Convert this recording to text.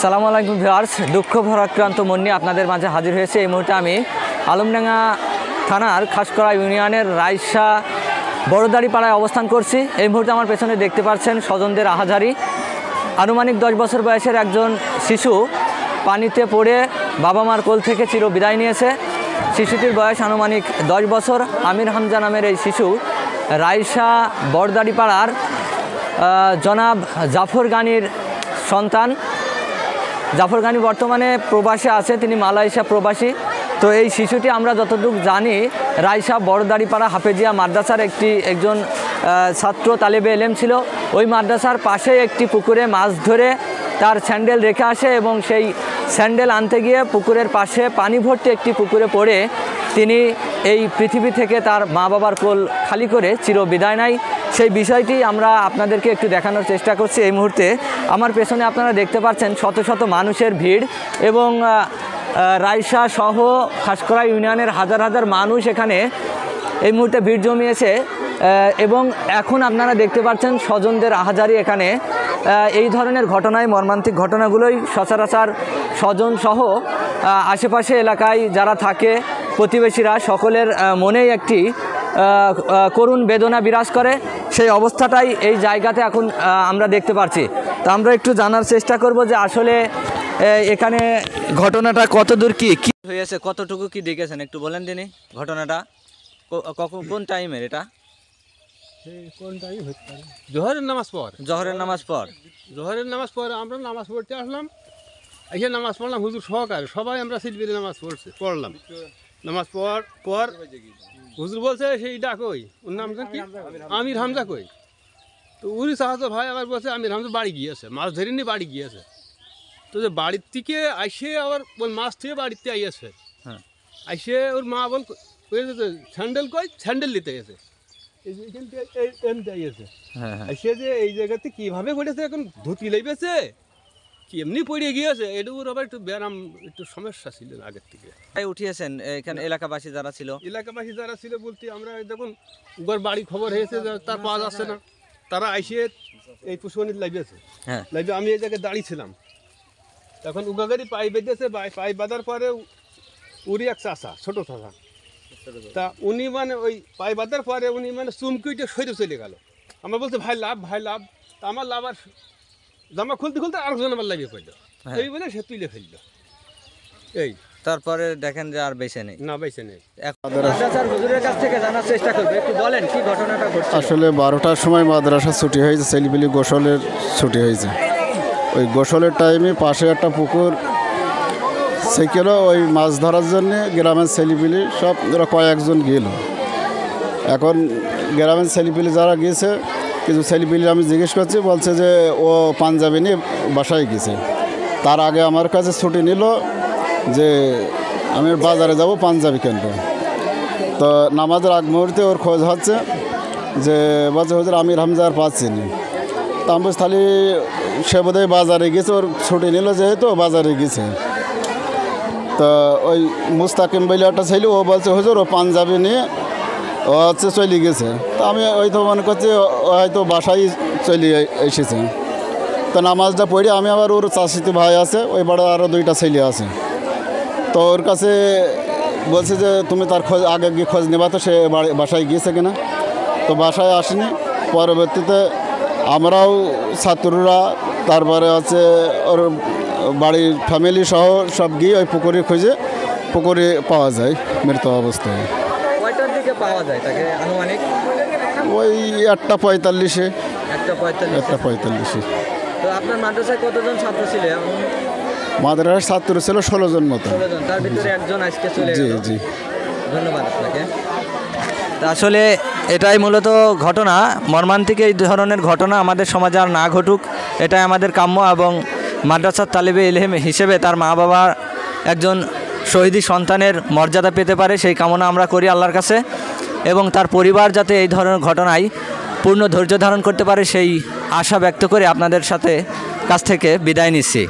সালামু আলাইকুম ভিউয়ার্স, দুঃখ ভরাক্রান্ত মন নিয়ে আপনাদের মাঝে হাজির হয়েছে। এই মুহূর্তে আমি আলমডাঙ্গা থানার খাসকড়া ইউনিয়নের রাইসা বড়দাড়ি পাড়ায় অবস্থান করছি। এই মুহূর্তে আমার পেছনে দেখতে পাচ্ছেন স্বজনদের আহাজারি। আনুমানিক 10 বছর বয়সের একজন শিশু পানিতে পড়ে বাবা মার কোল থেকে চির বিদায় নিয়েছে। শিশুটির বয়স আনুমানিক 10 বছর। আমির হামজা নামের এই শিশু রাইসা বড়দাড়ি পাড়ার জনাব জাফর গানির সন্তান। জাফর গানি বর্তমানে প্রবাসে আছে, তিনি মালয়েশিয়া প্রবাসী। তো এই শিশুটি আমরা যতটুকু জানি রাইসা বড়দাড়িপাড়া হাফেজিয়া মাদ্রাসার একজন ছাত্র তালেবে এলেম ছিল। ওই মাদ্রাসার পাশে একটি পুকুরে মাছ ধরে তার স্যান্ডেল রেখে আসে এবং সেই স্যান্ডেল আনতে গিয়ে পুকুরের পাশে পানি ভর্তি একটি পুকুরে পড়ে তিনি এই পৃথিবী থেকে তার মা বাবার কোল খালি করে চির বিদায় নেয়। সেই বিষয়টি আমরা আপনাদেরকে একটু দেখানোর চেষ্টা করছি। এই মুহূর্তে আমার পেছনে আপনারা দেখতে পাচ্ছেন শত শত মানুষের ভিড় এবং রাইসা সহ খাসকড়া ইউনিয়নের হাজার হাজার মানুষ এখানে এই মুহূর্তে ভিড় জমিয়েছে এবং এখন আপনারা দেখতে পাচ্ছেন স্বজনদের আহাজারি। এখানে এই ধরনের ঘটনায়, মর্মান্তিক ঘটনাগুলোই সচরাচর স্বজন সহ আশেপাশে এলাকায় যারা থাকে প্রতিবেশীরা সকলের মনেই একটি করুণ বেদনা বিরাজ করে। সেই অবস্থাটাই এই জায়গাতে এখন আমরা দেখতে পাচ্ছি। তো আমরা একটু জানার চেষ্টা করব যে আসলে এখানে ঘটনাটা কত দূর কি হয়েছে, কতটুকু কি দেখেছেন একটু বলেন দিনই ঘটনাটা। কোন টাইমের এটা? কোন টাইম হতে পারে? জোহরের নামাজ পর জোহরের নামাজ পর আমরা নামাজ পড়তে আসলাম। এসে নামাজ পড়লাম হুজুর সহকারে, সবাই আমরা সিলবিলে নামাজ পড়লাম। নামাজ পর হুজুর বলছে সেই ডাক, ওই ওর নাম কি আমির হামজা কই। তো উনি চাহাতো ভাই আবার বলছে আমির হামজা বাড়ি গিয়েছে, মাছ ধরিনি বাড়ি গিয়েছে। তো যে বাড়ির থেকে আইসে আবার ওই মাছ থেকে বাড়িতে আইয়াছে। হ্যাঁ, আইসে ওর মা বল স্যান্ডেল কই, স্যান্ডেল নিতে গেছে। সে যে এই জায়গাতে কিভাবে পড়েছে, এখন ধুতি লেগেছে কেমনি পড়ে গিয়েছে, এটুকুর আবার একটু ব্যায়াম একটু সমস্যা ছিল আগের থেকে। উঠিয়েছেন এখানে এলাকাবাসী যারা ছিল বলতে আমরা যখন উগার বাড়ি খবর হয়েছে তার পাওয়া যাচ্ছে না, তারা আইসে এই পুষ্পনির লাগিয়েছে। হ্যাঁ, লাইবে আমি এই জায়গায় দাঁড়িয়েছিলাম, তখন উগাগারি পাই বেঁধেছে। পাই বাঁধার পরে উড়ি এক চাষা, ছোট চাষা, তা উনি মানে ওই পাই বাঁধার পরে উনি মানে চুমকিটা সরে চলে গেল। আমার বলছে ভাই লাভ তা আমার লাভ আর জামা খুলতে আরেকজন আমার লাগিয়ে পড়লো। এই বলে সে তুলে ফেললো। এই তারপরে দেখেন যে আর বেঁচে নেই। হুজুরের কাছ থেকে জানার চেষ্টা করবে, একটু বলেন কি ঘটনাটা ঘটছে। আসলে 12টার সময় মাদ্রাসা ছুটি হয়েছে, ছেলেপিলি গোসলের ছুটি হয়েছে। ওই গোসলের টাইমে পাশে একটা পুকুর সেকেল, ওই মাছ ধরার জন্যে গ্রামের ছেলেপিলি সব ওরা কয়েকজন গেল। এখন গ্রামের ছেলেপিলি যারা গিয়েছে, কিছু ছেলেপিলি আমি জিজ্ঞেস করছি, বলছে যে ও পাঞ্জাবি নিয়ে বাসায় গেছে। তার আগে আমার কাছে ছুটি নিল যে আমি বাজারে যাব পাঞ্জাবি কিনবো। তো নামাজের আগ মুহূর্তে ওর খোঁজ হচ্ছে যে বলছে হুজুর আমির হামজা আর পাচ্ছি না। তা আমি বলছি তাহলে সে বোধহয় বাজারে গেছে, ওর ছুটি নিল যেহেতু বাজারে গেছে। তো ওই মুস্তাকিম বলে একটা ছিল, ও বলছে হুজুর ও পাঞ্জাবি নিয়ে ও হচ্ছে চলে গেছে। তো আমি ওই তো মনে করছি ও হয়তো বাসায় চলে এসেছে। তো নামাজটা পড়ে আমি আবার ওর চাষিতে ভাই আছে, ওই বড় আরও 2টা ছেলে আছে। তো ওর কাছে বলছে যে তুমি তার খোঁজ আগে গিয়ে খোঁজ নেবা তো সে বাসায় গিয়েছে কিনা। তো বাসায় আসেনি। পরবর্তীতে আমরাও ছাত্ররা তারপরে হচ্ছে ওর বাড়ির ফ্যামিলি সহ সব গিয়ে ওই পুকুরে পাওয়া যায় মৃত অবস্থায়। কয়টার দিকে পাওয়া যায় তাকে আনুমানিক? ওই 1:45। তো আপনার মাদ্রাসায় কতজন ছাত্র ছিল? মাদ্রাসার ছাত্র ছিল 16 জন মতো। তার ভিতরে একজন আজকে চলে গেল। জি, ধন্যবাদ আপনাকে। তা আসলে এটাই মূলত ঘটনা, মর্মান্তিক এই ধরনের ঘটনা আমাদের সমাজে আর না ঘটুক, এটাই আমাদের কাম্য। এবং মাদ্রাসার তালেবে ইলম হিসেবে তার মা বাবার একজন শহীদি সন্তানের মর্যাদা পেতে পারে, সেই কামনা আমরা করি আল্লাহর কাছে। এবং তার পরিবার যাতে এই ধরনের ঘটনায় পূর্ণ ধৈর্য ধারণ করতে পারে, সেই আশা ব্যক্ত করে আপনাদের কাছ থেকে বিদায় নিচ্ছি।